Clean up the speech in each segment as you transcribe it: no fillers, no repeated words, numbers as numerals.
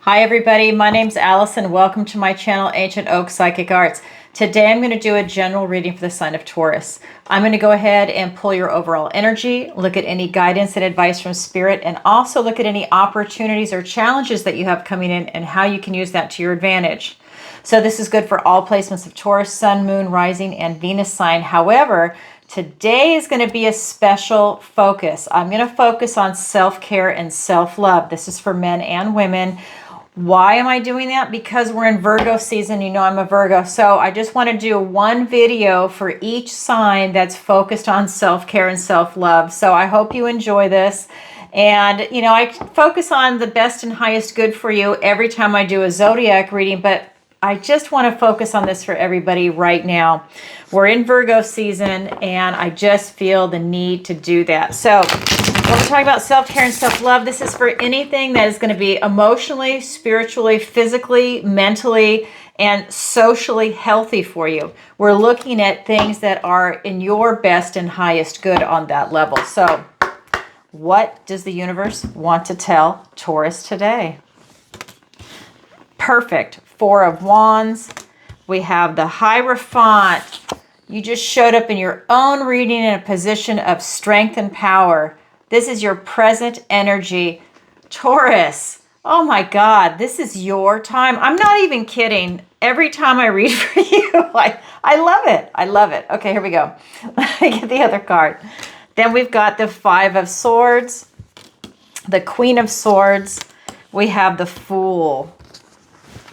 Hi everybody, my name's Alison. Welcome to my channel, Ancient Oak Psychic Arts. Today I'm going to do a general reading for the sign of Taurus. I'm going to go ahead and pull your overall energy, look at any guidance and advice from Spirit, and also look at any opportunities or challenges that you have coming in and how you can use that to your advantage. So this is good for all placements of Taurus, Sun, Moon, Rising, and Venus sign. However, today is going to be a special focus. I'm going to focus on self-care and self-love. This is for men and women. Why am I doing that? Because we're in Virgo season. You know I'm a Virgo. So I just want to do one video for each sign that's focused on self-care and self-love. So I hope you enjoy this. And, you know, I focus on the best and highest good for you every time I do a zodiac reading, but I just want to focus on this for everybody right now. We're in Virgo season, and I just feel the need to do that. So when we're talking about self-care and self-love, this is for anything that is going to be emotionally, spiritually, physically, mentally, and socially healthy for you. We're looking at things that are in your best and highest good on that level. So what does the universe want to tell Taurus today? Perfect. Four of Wands. We have the Hierophant. You just showed up in your own reading in a position of strength and power. This is your present energy. Taurus, oh my God, this is your time. I'm not even kidding. Every time I read for you, I love it. I love it. Okay, here we go. Let me get the other card. Then we've got the Five of Swords, the Queen of Swords. We have the Fool.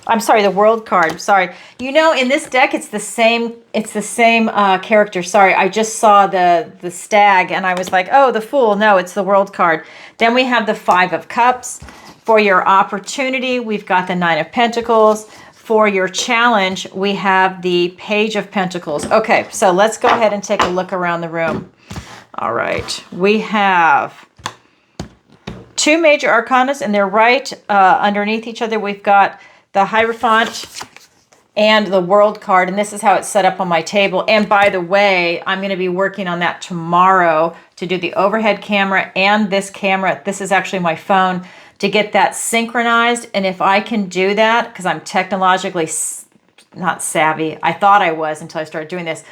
I'm sorry, the World card. Sorry. You know, in this deck, it's the same character. Sorry, I just saw the Stag, and I was like, oh, the Fool. No, it's the World card. Then we have the Five of Cups. For your opportunity, we've got the Nine of Pentacles. For your challenge, we have the Page of Pentacles. Okay, so let's go ahead and take a look around the room. All right, we have two major arcanas, and they're right underneath each other. We've got the Hierophant and the World card, and this is how it's set up on my table. And by the way, I'm going to be working on that tomorrow to do the overhead camera and this camera. This is actually my phone, to get that synchronized. And if I can do that, because I'm technologically not savvy, I thought I was until I started doing this,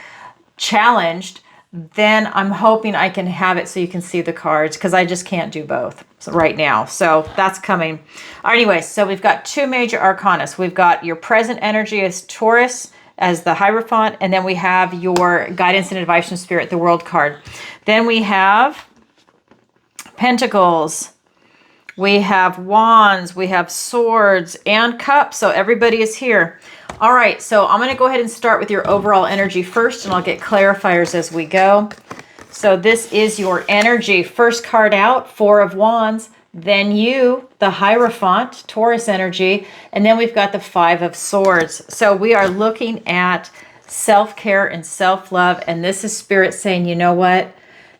challenged, then I'm hoping I can have it so you can see the cards, because I just can't do both right now. So that's coming. Anyway, so we've got two major arcanas. We've got your present energy as Taurus, as the Hierophant, and then we have your guidance and advice from Spirit, the World card. Then we have Pentacles. We have Wands, we have Swords, and Cups. So everybody is here. All right, so I'm going to go ahead and start with your overall energy first, and I'll get clarifiers as we go. So this is your energy. First card out, Four of Wands. Then you, the Hierophant, Taurus energy. And then we've got the Five of Swords. So we are looking at self-care and self-love. And this is Spirit saying, you know what?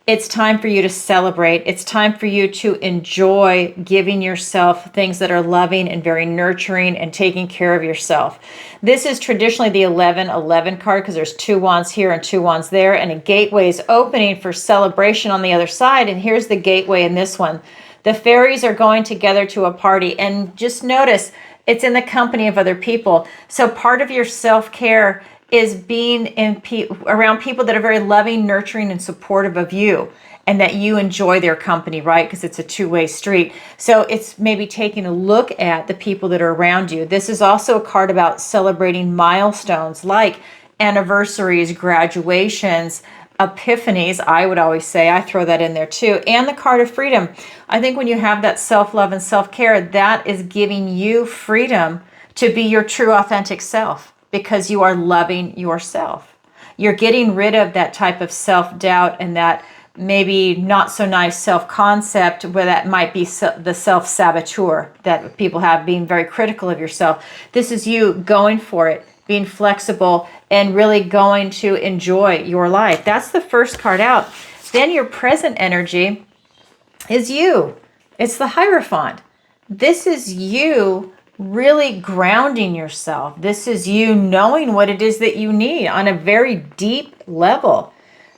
It's time for you to celebrate. It's time for you to enjoy giving yourself things that are loving and very nurturing and taking care of yourself. This is traditionally the 11-11 card, because there's two wands here and two wands there, and a gateway is opening for celebration on the other side. And here's the gateway in this one. The fairies are going together to a party, and just notice it's in the company of other people. So part of your self-care is being around people that are very loving, nurturing, and supportive of you, and that you enjoy their company, right? Because it's a two-way street. So it's maybe taking a look at the people that are around you. This is also a card about celebrating milestones like anniversaries, graduations, epiphanies. I would always say, I throw that in there too. And the card of freedom. I think when you have that self-love and self-care, that is giving you freedom to be your true, authentic self, because you are loving yourself. You're getting rid of that type of self-doubt and that maybe not so nice self-concept where that might be the self-saboteur that people have, being very critical of yourself. This is you going for it, being flexible, and really going to enjoy your life. That's the first card out. Then your present energy is you. It's the Hierophant. This is you really grounding yourself. This is you knowing what it is that you need on a very deep level.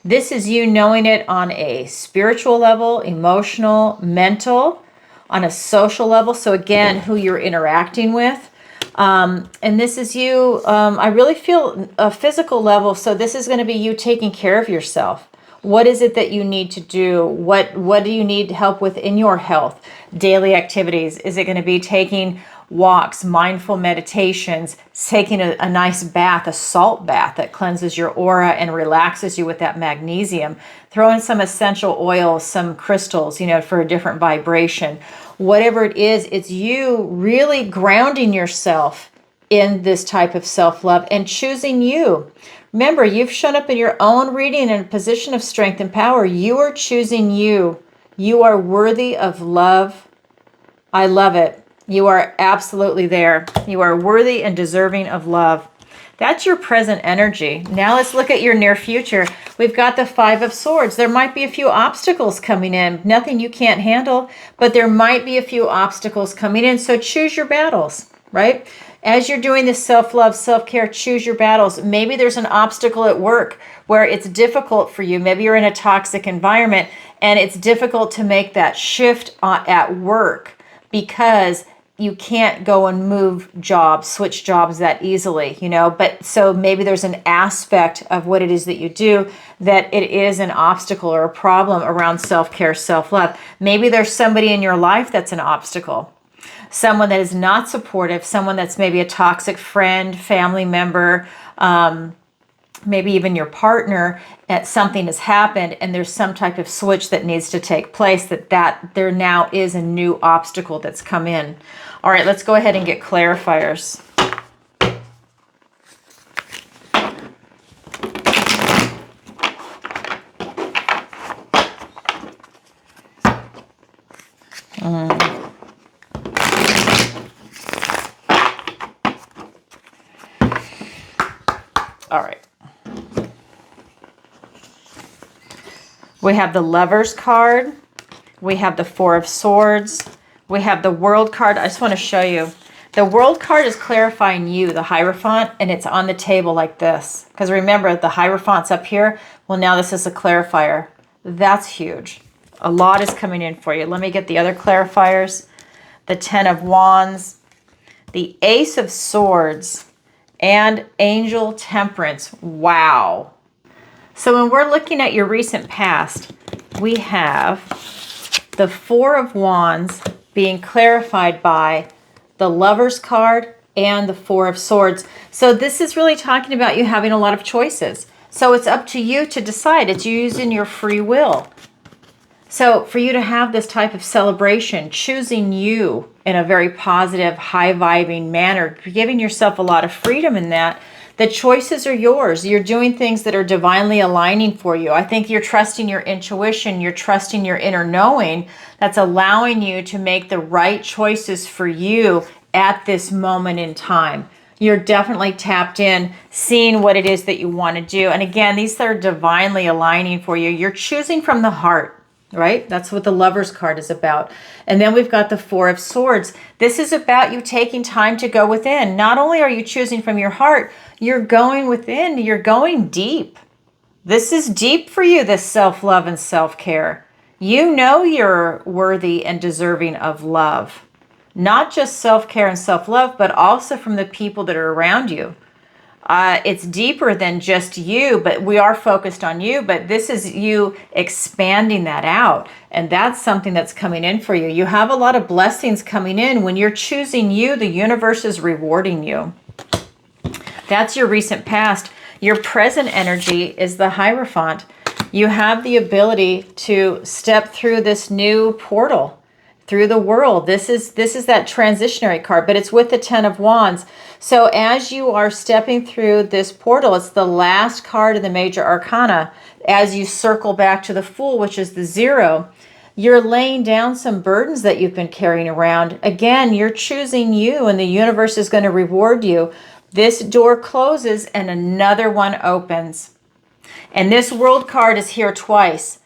This is you knowing it on a spiritual level, emotional, mental, on a social level. So again, who you're interacting with. And this is you, I really feel a physical level. So this is going to be you taking care of yourself. What is it that you need to do? What do you need help with in your health? Daily activities. Is it going to be taking walks, mindful meditations, taking a nice bath, a salt bath that cleanses your aura and relaxes you with that magnesium? Throw in some essential oils, some crystals, for a different vibration. Whatever it is, it's you really grounding yourself in this type of self-love and choosing you. Remember, you've shown up in your own reading in a position of strength and power. You are choosing you. You are worthy of love. I love it. You are absolutely there. You are worthy and deserving of love. That's your present energy. Now let's look at your near future. We've got the Five of Swords. There might be a few obstacles coming in. Nothing you can't handle, but there might be a few obstacles coming in. So choose your battles, right? As you're doing this self-love, self-care, choose your battles. Maybe there's an obstacle at work where it's difficult for you. Maybe you're in a toxic environment and it's difficult to make that shift at work because you can't go and move jobs, switch jobs that easily, but so maybe there's an aspect of what it is that you do that it is an obstacle or a problem around self-care, self-love. Maybe there's somebody in your life that's an obstacle, someone that is not supportive, someone that's maybe a toxic friend, family member, maybe even your partner, that something has happened and there's some type of switch that needs to take place, that there now is a new obstacle that's come in. All right, let's go ahead and get clarifiers. All right. We have the Lovers card. We have the Four of Swords. We have the World card. I just want to show you. The World card is clarifying you, the Hierophant, and it's on the table like this. Because remember, the Hierophant's up here. Well, now this is a clarifier. That's huge. A lot is coming in for you. Let me get the other clarifiers. The Ten of Wands, the Ace of Swords, and Angel Temperance. Wow. So when we're looking at your recent past, we have the Four of Wands being clarified by the Lovers card and the Four of Swords. So this is really talking about you having a lot of choices. So it's up to you to decide. It's using your free will. So for you to have this type of celebration, choosing you in a very positive, high-vibing manner, giving yourself a lot of freedom in that, the choices are yours. You're doing things that are divinely aligning for you. I think you're trusting your intuition. You're trusting your inner knowing that's allowing you to make the right choices for you at this moment in time. You're definitely tapped in, seeing what it is that you want to do. And again, these are divinely aligning for you. You're choosing from the heart, right? That's what the Lovers card is about. And then we've got the Four of Swords. This is about you taking time to go within. Not only are you choosing from your heart, you're going within, you're going deep. This is deep for you, this self-love and self-care. You know you're worthy and deserving of love. Not just self-care and self-love, but also from the people that are around you. It's deeper than just you, but we are focused on you, but this is you expanding that out. And that's something that's coming in for you. You have a lot of blessings coming in. When you're choosing you, the universe is rewarding you. That's your recent past. Your present energy is the Hierophant. You have the ability to step through this new portal, through the world. This is that transitionary card, but it's with the Ten of Wands. So as you are stepping through this portal, it's the last card of the major arcana. As you circle back to the Fool, which is the 0, you're laying down some burdens that you've been carrying around. Again, you're choosing you, and the universe is going to reward you. This door closes and another one opens. And this World card is here twice.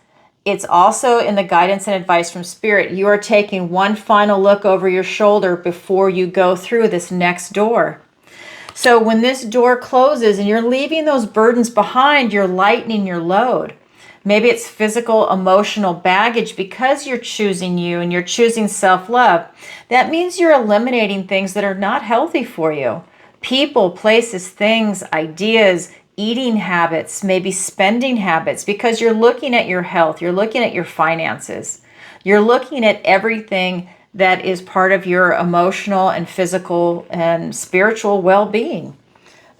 It's also in the guidance and advice from Spirit. You are taking one final look over your shoulder before you go through this next door. So when this door closes and you're leaving those burdens behind, you're lightening your load. Maybe it's physical, emotional baggage because you're choosing you and you're choosing self-love. That means you're eliminating things that are not healthy for you. People, places, things, ideas, eating habits, maybe spending habits, because you're looking at your health, you're looking at your finances, you're looking at everything that is part of your emotional and physical and spiritual well-being.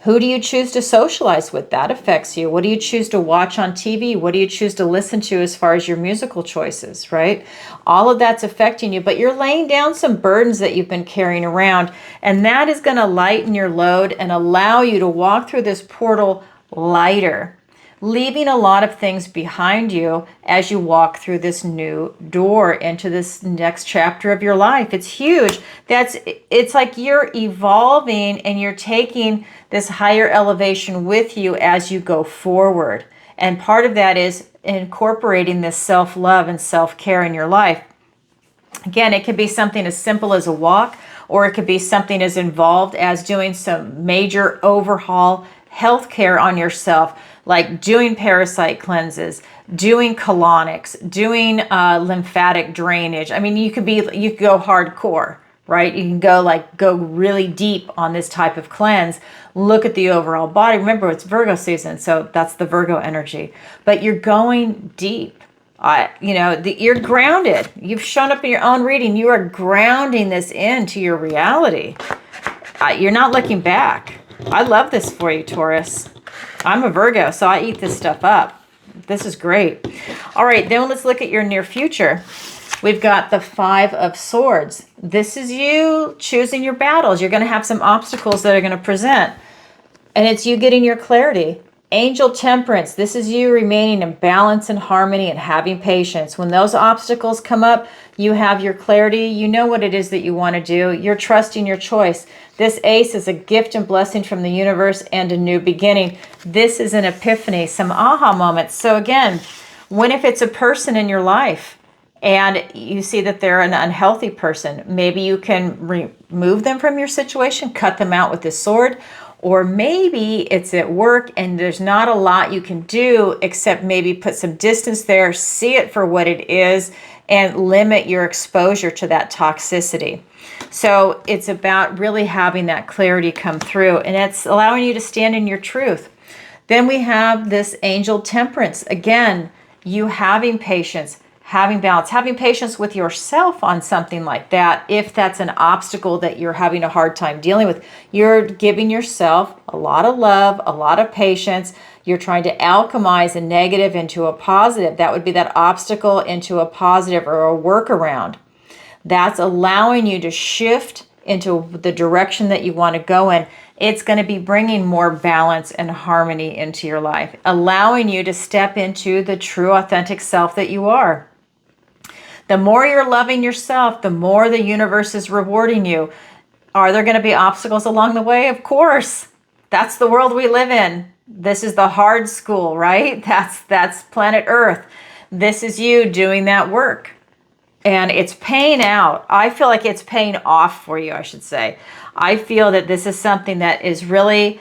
Who do you choose to socialize with? That affects you. What do you choose to watch on TV? What do you choose to listen to as far as your musical choices, right? All of that's affecting you, but you're laying down some burdens that you've been carrying around, and that is going to lighten your load and allow you to walk through this portal lighter, leaving a lot of things behind you as you walk through this new door into this next chapter of your life. It's huge. It's like you're evolving and you're taking this higher elevation with you as you go forward. And part of that is incorporating this self-love and self-care in your life. Again, it could be something as simple as a walk, or it could be something as involved as doing some major overhaul healthcare on yourself, like doing parasite cleanses, doing colonics, doing lymphatic drainage. I mean, you could go hardcore, right? You can go really deep on this type of cleanse. Look at the overall body. Remember, it's Virgo season, so that's the Virgo energy. But you're going deep. You're grounded. You've shown up in your own reading. You are grounding this into your reality. You're not looking back. I love this for you, Taurus. I'm a Virgo, so I eat this stuff up. This is great. All right, then let's look at your near future. We've got the Five of Swords. This is you choosing your battles. You're going to have some obstacles that are going to present, and it's you getting your clarity. Angel Temperance. This is you remaining in balance and harmony and having patience. When those obstacles come up, you have your clarity. You know what it is that you want to do. You're trusting your choice. This Ace is a gift and blessing from the universe and a new beginning. This is an epiphany, some aha moments. So again, if it's a person in your life and you see that they're an unhealthy person, maybe you can remove them from your situation, cut them out with this sword. Or maybe it's at work and there's not a lot you can do except maybe put some distance there, see it for what it is, and limit your exposure to that toxicity. So it's about really having that clarity come through, and it's allowing you to stand in your truth. Then we have this Angel Temperance. Again, you having patience, having balance, having patience with yourself on something like that. If that's an obstacle that you're having a hard time dealing with, you're giving yourself a lot of love, a lot of patience. You're trying to alchemize a negative into a positive. That would be that obstacle into a positive or a workaround. That's allowing you to shift into the direction that you want to go in. It's going to be bringing more balance and harmony into your life, allowing you to step into the true, authentic self that you are. The more you're loving yourself, the more the universe is rewarding you. Are there going to be obstacles along the way? Of course. That's the world we live in. This is the hard school, right? That's planet Earth. This is you doing that work. And it's paying out. I feel like it's paying off for you, I should say. I feel that this is something that is really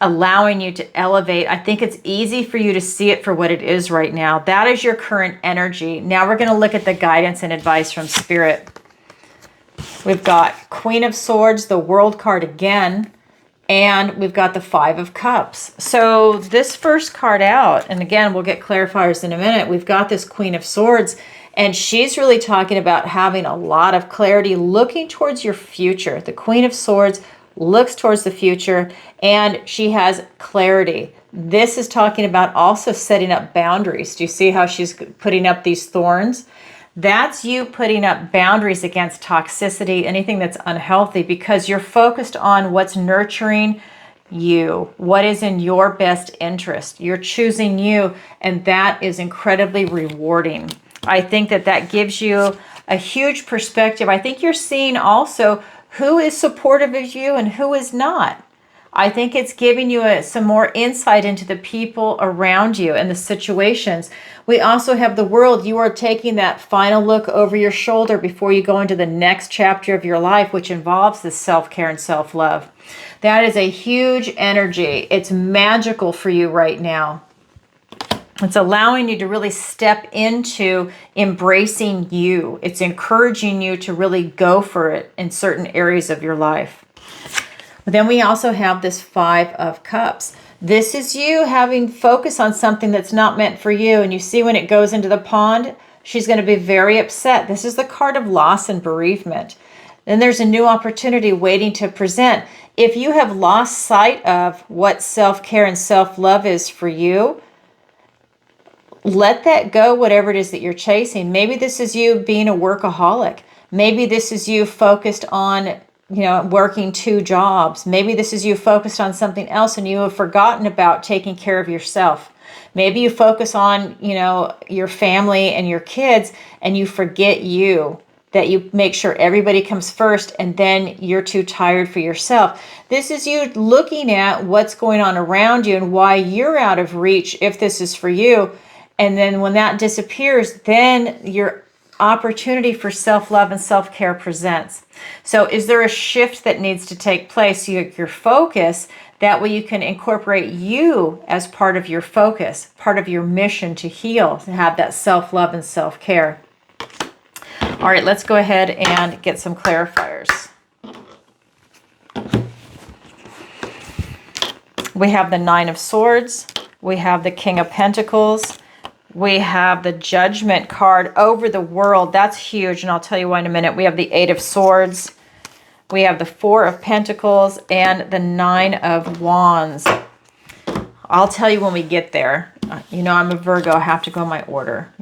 allowing you to elevate. I think it's easy for you to see it for what it is right now. That is your current energy. Now we're going to look at the guidance and advice from Spirit. We've got Queen of Swords, the World card again, and we've got the Five of Cups. So this first card out, and again, we'll get clarifiers in a minute, we've got this Queen of Swords, and she's really talking about having a lot of clarity, looking towards your future. The Queen of Swords looks towards the future, and she has clarity. This is talking about also setting up boundaries. Do you see how she's putting up these thorns? That's you putting up boundaries against toxicity, anything that's unhealthy, because you're focused on what's nurturing you, what is in your best interest. You're choosing you, and that is incredibly rewarding. I think that gives you a huge perspective. I think you're seeing also who is supportive of you and who is not. I think it's giving you some more insight into the people around you and the situations. We also have the World. You are taking that final look over your shoulder before you go into the next chapter of your life, which involves this self-care and self-love. That is a huge energy. It's magical for you right now. It's allowing you to really step into embracing you. It's encouraging you to really go for it in certain areas of your life. But then we also have this 5 of Cups. This is you having focus on something that's not meant for you. And you see when it goes into the pond, she's going to be very upset. This is the card of loss and bereavement. Then there's a new opportunity waiting to present. If you have lost sight of what self-care and self-love is for you, let that go, whatever it is that you're chasing. Maybe this is you being a workaholic. Maybe this is you focused on, working 2 jobs. Maybe this is you focused on something else and you have forgotten about taking care of yourself. Maybe you focus on, your family and your kids and you forget you, that you make sure everybody comes first and then you're too tired for yourself. This is you looking at what's going on around you and why you're out of reach if this is for you. And then when that disappears, then your opportunity for self-love and self-care presents. So is there a shift that needs to take place? Your focus, that way you can incorporate you as part of your focus, part of your mission to heal, to have that self-love and self-care. All right, let's go ahead and get some clarifiers. We have the 9 of Swords. We have the King of Pentacles. We have the Judgment card over the world. That's huge, and I'll tell you why in a minute. We have the 8 of Swords. We have the 4 of Pentacles and the 9 of Wands. I'll tell you when we get there. I'm a Virgo. I have to go in my order,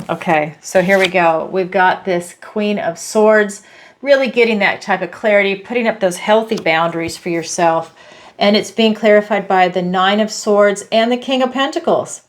Okay, so here we go. We've got this Queen of Swords, really getting that type of clarity, putting up those healthy boundaries for yourself. And it's being clarified by the 9 of Swords and the King of Pentacles.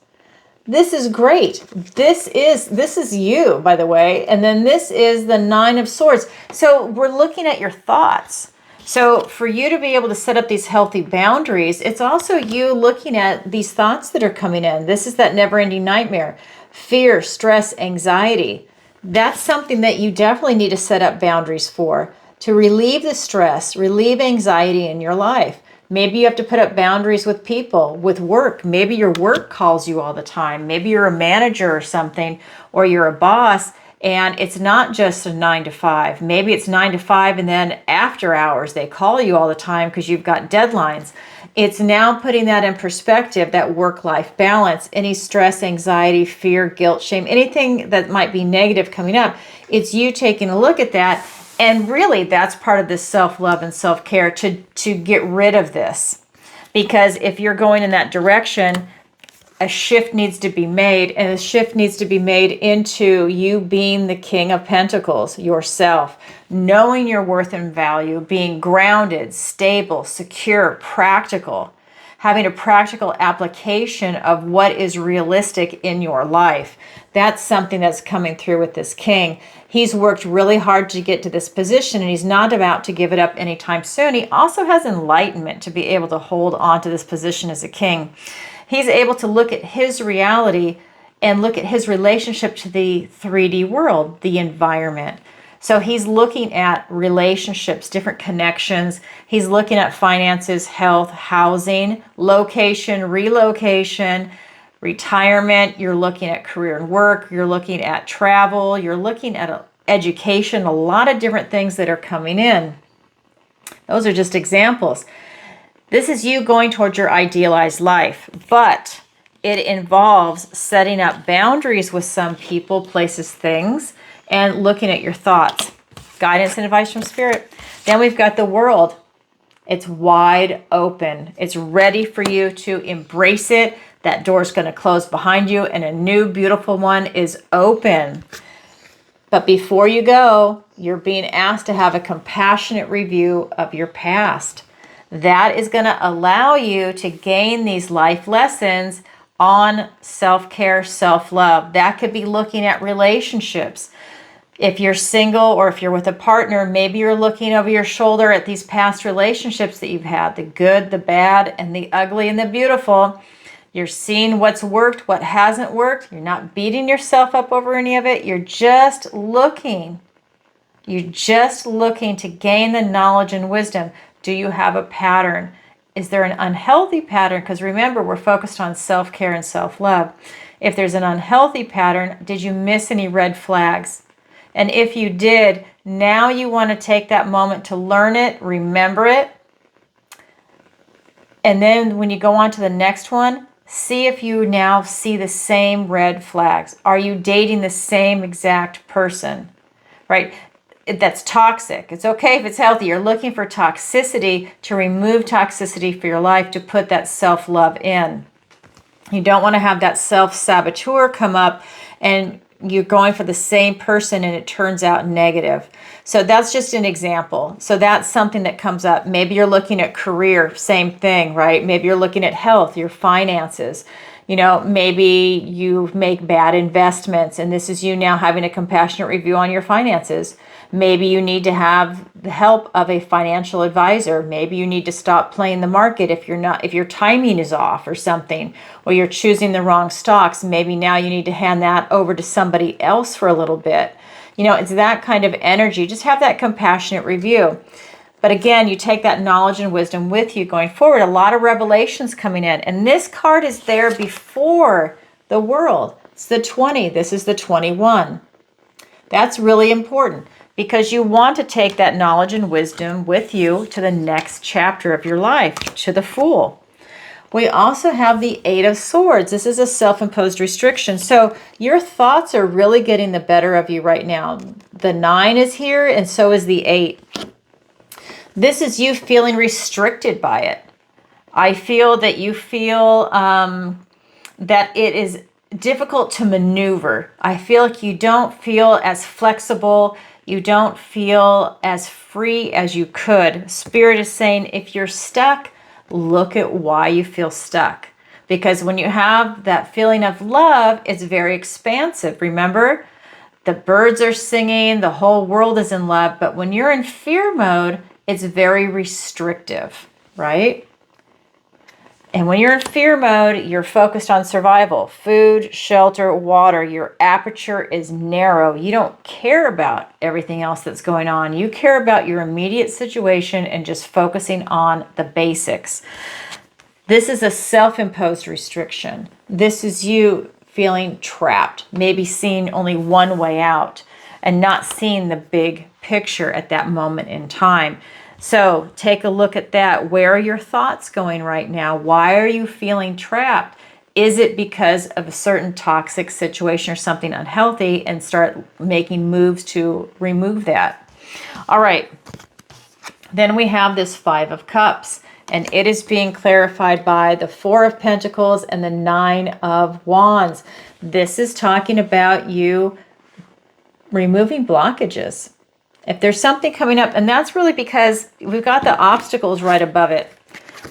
This is great. This is you, by the way. And then this is the 9 of Swords. So we're looking at your thoughts. So for you to be able to set up these healthy boundaries, it's also you looking at these thoughts that are coming in. This is that never-ending nightmare. Fear, stress, anxiety. That's something that you definitely need to set up boundaries for, to relieve the stress, relieve anxiety in your life. Maybe you have to put up boundaries with people, with work. Maybe your work calls you all the time. Maybe you're a manager or something, or you're a boss, and it's not just a 9 to 5. Maybe it's 9 to 5, and then after hours, they call you all the time because you've got deadlines. It's now putting that in perspective, that work-life balance, any stress, anxiety, fear, guilt, shame, anything that might be negative coming up. It's you taking a look at that. And really, that's part of this self-love and self-care, to get rid of this. Because if you're going in that direction, a shift needs to be made, and a shift needs to be made into you being the King of Pentacles yourself, knowing your worth and value, being grounded, stable, secure, practical, having a practical application of what is realistic in your life. That's something that's coming through with this King. He's worked really hard to get to this position, and he's not about to give it up anytime soon. He also has enlightenment to be able to hold on to this position as a king. He's able to look at his reality and look at his relationship to the 3D world, the environment. So he's looking at relationships, different connections. He's looking at finances, health, housing, location, relocation, retirement. You're looking at career and work. You're looking at travel. You're looking at education, a lot of different things that are coming in. Those are just examples. This is you going towards your idealized life, but it involves setting up boundaries with some people, places, things, and looking at your thoughts. Guidance and advice from Spirit. Then we've got the World. It's wide open. It's ready for you to embrace it. That door's going to close behind you, and a new beautiful one is open. But before you go, you're being asked to have a compassionate review of your past. That is going to allow you to gain these life lessons on self-care, self-love. That could be looking at relationships. If you're single or if you're with a partner, maybe you're looking over your shoulder at these past relationships that you've had, the good, the bad, and the ugly and the beautiful. You're seeing what's worked, what hasn't worked. You're not beating yourself up over any of it. You're just looking. You're just looking to gain the knowledge and wisdom. Do you have a pattern? Is there an unhealthy pattern? Because remember, we're focused on self-care and self-love. If there's an unhealthy pattern, did you miss any red flags? And if you did, now you want to take that moment to learn it, remember it. And then when you go on to the next one, see if you now see the same red flags. Are you dating the same exact person, right? That's toxic. It's okay if it's healthy. You're looking for toxicity to remove toxicity for your life, to put that self-love in. You don't want to have that self-saboteur come up and you're going for the same person and it turns out negative. So that's just an example. So that's something that comes up. Maybe you're looking at career, same thing, right? Maybe you're looking at health, your finances. You know, maybe you make bad investments and this is you now having a compassionate review on your finances. Maybe you need to have the help of a financial advisor. Maybe you need to stop playing the market if your timing is off or something, or you're choosing the wrong stocks. Maybe now you need to hand that over to somebody else for a little bit. You know, it's that kind of energy. Just have that compassionate review. But again, you take that knowledge and wisdom with you going forward. A lot of revelations coming in. And this card is there before the world. It's the 20. This is the 21. That's really important because you want to take that knowledge and wisdom with you to the next chapter of your life, to the Fool. We also have the 8 of Swords. This is a self-imposed restriction. So your thoughts are really getting the better of you right now. The 9 is here and so is the 8. This is you feeling restricted by it. I feel that you feel that it is difficult to maneuver. I feel like you don't feel as flexible. You don't feel as free as you could. Spirit is saying if you're stuck, look at why you feel stuck. Because when you have that feeling of love, it's very expansive. Remember, the birds are singing, the whole world is in love. But when you're in fear mode, it's very restrictive, right? And when you're in fear mode, you're focused on survival, food, shelter, water. Your aperture is narrow. You don't care about everything else that's going on. You care about your immediate situation and just focusing on the basics. This is a self-imposed restriction. This is you feeling trapped, maybe seeing only one way out and not seeing the big picture at that moment in time. So take a look at that. Where are your thoughts going right now? Why are you feeling trapped? Is it because of a certain toxic situation or something unhealthy? And start making moves to remove that. All right. Then we have this 5 of Cups. And it is being clarified by the 4 of Pentacles and the 9 of Wands. This is talking about you removing blockages. If there's something coming up, and that's really because we've got the obstacles right above it.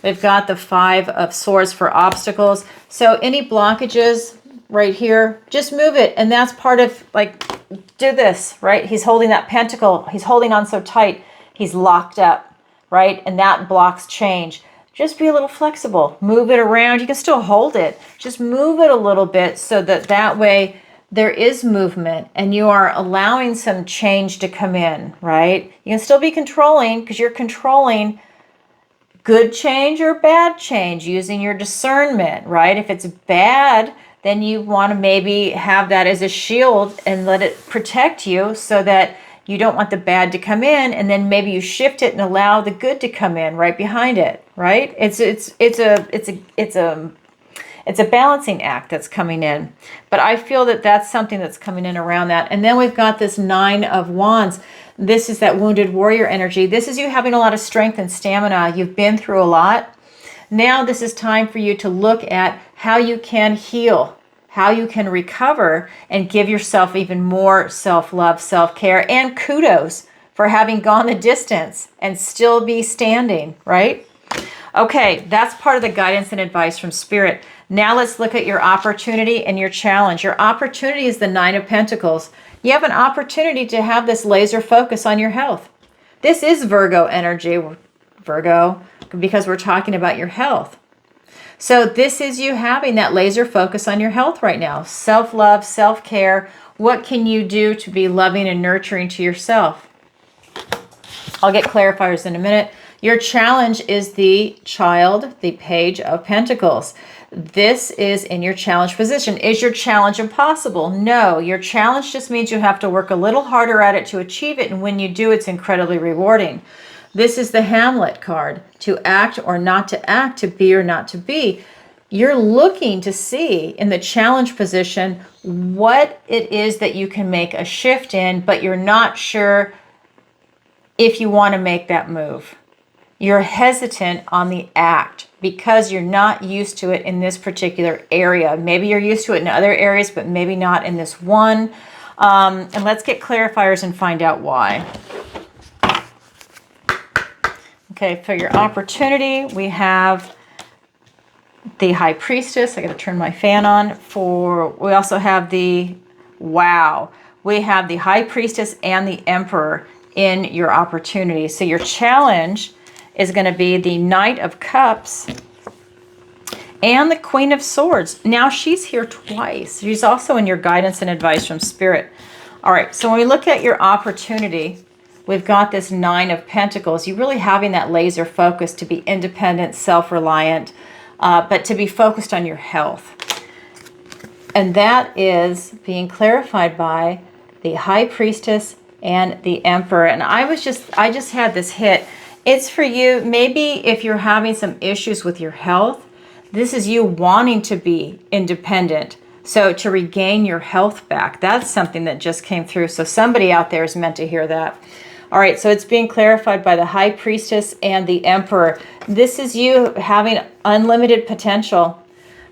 We've got the 5 of Swords for obstacles. So any blockages right here, just move it. And that's part of, like, do this, right? He's holding that pentacle. He's holding on so tight. He's locked up, right? And that blocks change. Just be a little flexible. Move it around. You can still hold it. Just move it a little bit so that way there is movement and you are allowing some change to come in, right? You can still be controlling because you're controlling good change or bad change using your discernment, right? If it's bad, then you want to maybe have that as a shield and let it protect you so that you don't want the bad to come in, and then maybe you shift it and allow the good to come in right behind it, right? It's a balancing act that's coming in. But I feel that that's something that's coming in around that. And then we've got this 9 of Wands. This is that wounded warrior energy. This is you having a lot of strength and stamina. You've been through a lot. Now this is time for you to look at how you can heal, how you can recover and give yourself even more self-love, self-care, and kudos for having gone the distance and still be standing, right? Okay, that's part of the guidance and advice from Spirit. Now let's look at your opportunity and your challenge. Your opportunity is the 9 of Pentacles. You have an opportunity to have this laser focus on your health. This is Virgo energy, Virgo, because we're talking about your health. So this is you having that laser focus on your health right now. Self-love, self-care. What can you do to be loving and nurturing to yourself? I'll get clarifiers in a minute. Your challenge is the Child, the Page of Pentacles. This is in your challenge position. Is your challenge impossible? No. Your challenge just means you have to work a little harder at it to achieve it, and when you do, it's incredibly rewarding. This is the Hamlet card. To act or not to act, to be or not to be. You're looking to see in the challenge position what it is that you can make a shift in, but you're not sure if you want to make that move. You're hesitant on the act because you're not used to it in this particular area. Maybe you're used to it in other areas, but maybe not in this one. And let's get clarifiers and find out why. Okay, for your opportunity, we have the High Priestess. I got to turn my fan on. We also have the Wow. We have the High Priestess and the Emperor in your opportunity. So your challenge is going to be the Knight of Cups and the Queen of Swords. Now she's here twice. She's also in your guidance and advice from Spirit. All right, so when we look at your opportunity, we've got this Nine of Pentacles. You're really having that laser focus to be independent, self-reliant, but to be focused on your health. And that is being clarified by the High Priestess and the Emperor. And I just had this hit. It's for you, maybe if you're having some issues with your health, this is you wanting to be independent. So to regain your health back, that's something that just came through. So somebody out there is meant to hear that. All right, so it's being clarified by the High Priestess and the Emperor. This is you having unlimited potential.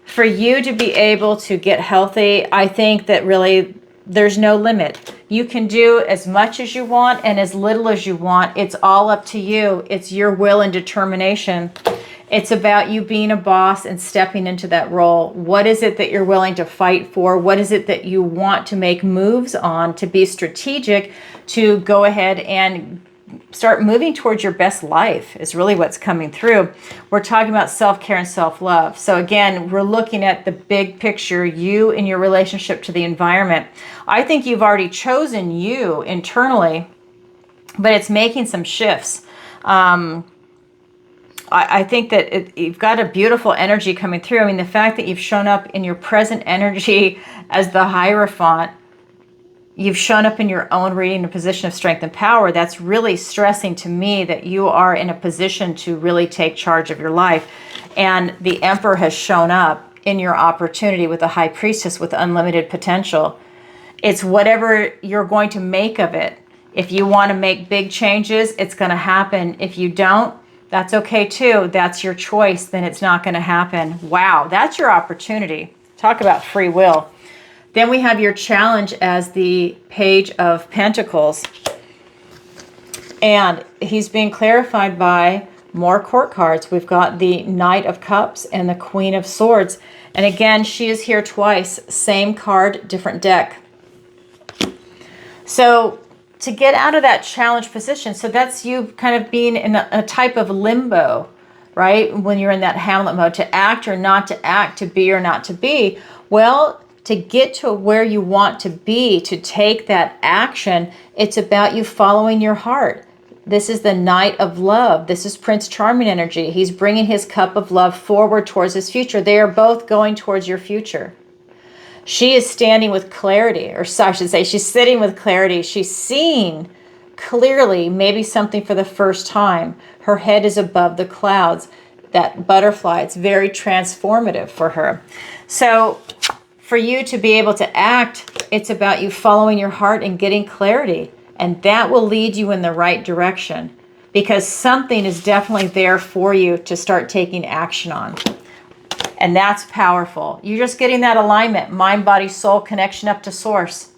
For you to be able to get healthy, I think that really there's no limit. You can do as much as you want and as little as you want. It's all up to you. It's your will and determination. It's about you being a boss and stepping into that role. What is it that you're willing to fight for? What is it that you want to make moves on, to be strategic, to go ahead and start moving towards your best life is really what's coming through. We're talking about self-care and self-love. So again, we're looking at the big picture, you and your relationship to the environment. I think you've already chosen you internally, but it's making some shifts. I think that you've got a beautiful energy coming through. I mean, the fact that you've shown up in your present energy as the Hierophant, you've shown up in your own reading, a position of strength and power. That's really stressing to me that you are in a position to really take charge of your life. And the Emperor has shown up in your opportunity with the High Priestess with unlimited potential. It's whatever you're going to make of it. If you want to make big changes, it's going to happen. If you don't, that's okay too. That's your choice. Then it's not going to happen. Wow, that's your opportunity. Talk about free will. Then we have your challenge as the Page of Pentacles. And he's being clarified by more court cards. We've got the Knight of Cups and the Queen of Swords. And again, she is here twice. Same card, different deck. So to get out of that challenge position, so that's you kind of being in a type of limbo, right? When you're in that Hamlet mode, to act or not to act, to be or not to be. Well, to get to where you want to be, to take that action, it's about you following your heart. This is the Knight of Love. This is Prince Charming energy. He's bringing his cup of love forward towards his future. They are both going towards your future. She is standing with clarity, or I should say she's sitting with clarity. She's seeing clearly maybe something for the first time. Her head is above the clouds. That butterfly, it's very transformative for her. So for you to be able to act, it's about you following your heart and getting clarity. And that will lead you in the right direction because something is definitely there for you to start taking action on. And that's powerful. You're just getting that alignment, mind, body, soul connection up to source.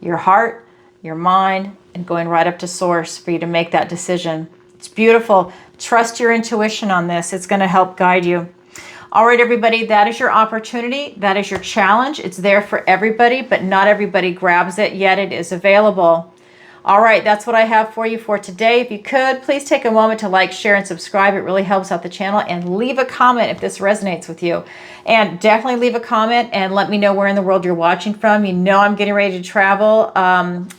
Your heart, your mind, and going right up to source for you to make that decision. It's beautiful. Trust your intuition on this. It's going to help guide you. All right, everybody, that is your opportunity. That is your challenge. It's there for everybody, but not everybody grabs it, yet it is available. All right, that's what I have for you for today. If you could, please take a moment to like, share, and subscribe. It really helps out the channel. And leave a comment if this resonates with you. And definitely leave a comment and let me know where in the world you're watching from. You know I'm getting ready to travel.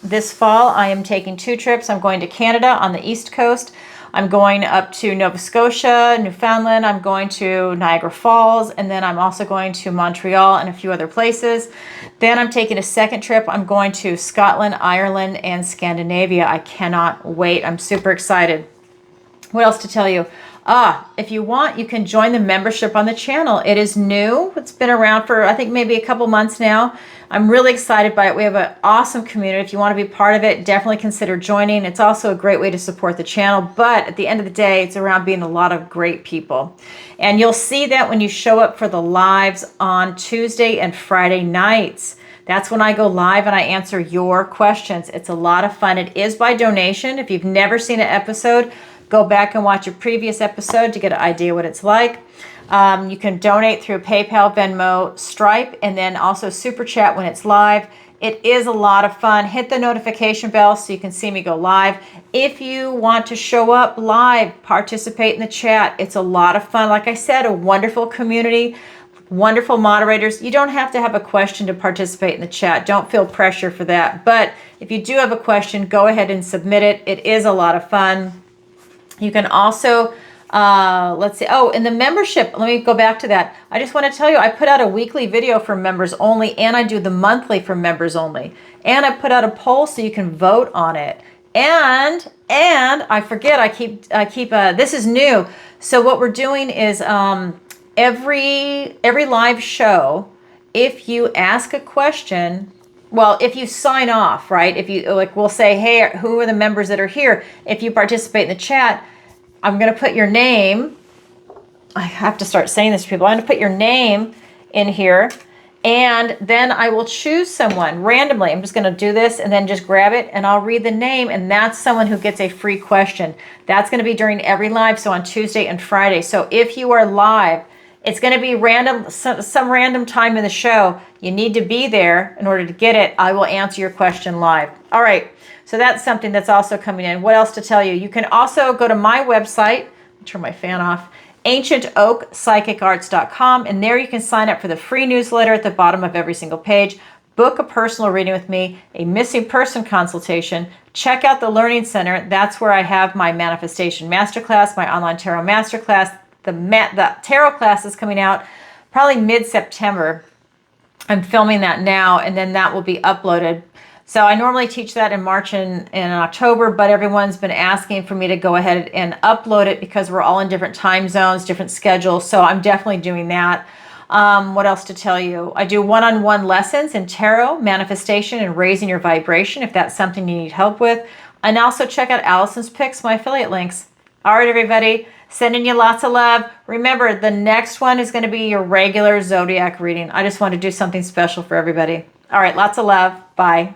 This fall, I am taking 2 trips. I'm going to Canada on the East Coast. I'm going up to Nova Scotia, Newfoundland. I'm going to Niagara Falls, and then I'm also going to Montreal and a few other places. Then I'm taking a second trip. I'm going to Scotland, Ireland, and Scandinavia. I cannot wait. I'm super excited. What else to tell you? If you want, you can join the membership on the channel. It is new. It's been around for, I think, maybe a couple months now. I'm really excited by it. We have an awesome community. If you want to be part of it, definitely consider joining. It's also a great way to support the channel. But at the end of the day, it's around being a lot of great people. And you'll see that when you show up for the lives on Tuesday and Friday nights. That's when I go live and I answer your questions. It's a lot of fun. It is by donation. If you've never seen an episode, go back and watch a previous episode to get an idea what it's like. You can donate through PayPal, Venmo, Stripe, and then also SuperChat when it's live. It is a lot of fun. Hit the notification bell so you can see me go live. If you want to show up live, participate in the chat. It's a lot of fun. Like I said, a wonderful community, wonderful moderators. You don't have to have a question to participate in the chat. Don't feel pressure for that. But if you do have a question, go ahead and submit it. It is a lot of fun. You can also, let's see, in the membership, let me go back to that. I just want to tell you, I put out a weekly video for members only, and I do the monthly for members only. And I put out a poll so you can vote on it. And I forget, I keep this is new. So what we're doing is every live show, if you ask a question, well, if you sign off, right? If you, like, we'll say, hey, who are the members that are here? If you participate in the chat, I'm going to put your name. I have to start saying this to people. I'm going to put your name in here, and then I will choose someone randomly. I'm just going to do this and then just grab it, and I'll read the name, and that's someone who gets a free question. That's going to be during every live, so on Tuesday and Friday. So if you are live, it's going to be random, some random time in the show. You need to be there in order to get it. I will answer your question live. All right. So that's something that's also coming in. What else to tell you? You can also go to my website. Turn my fan off. AncientOakPsychicArts.com. And there you can sign up for the free newsletter at the bottom of every single page. Book a personal reading with me, a missing person consultation. Check out the Learning Center. That's where I have my Manifestation Masterclass, my online tarot masterclass. The tarot class is coming out probably mid-September. I'm filming that now, and then that will be uploaded. So I normally teach that in March and in October, but everyone's been asking for me to go ahead and upload it because we're all in different time zones, different schedules. So I'm definitely doing that. What else to tell you? I do one-on-one lessons in tarot, manifestation, and raising your vibration if that's something you need help with. And also check out Alison's Picks, my affiliate links. All right, everybody. Sending you lots of love. Remember, the next one is going to be your regular Zodiac reading. I just want to do something special for everybody. All right, lots of love. Bye.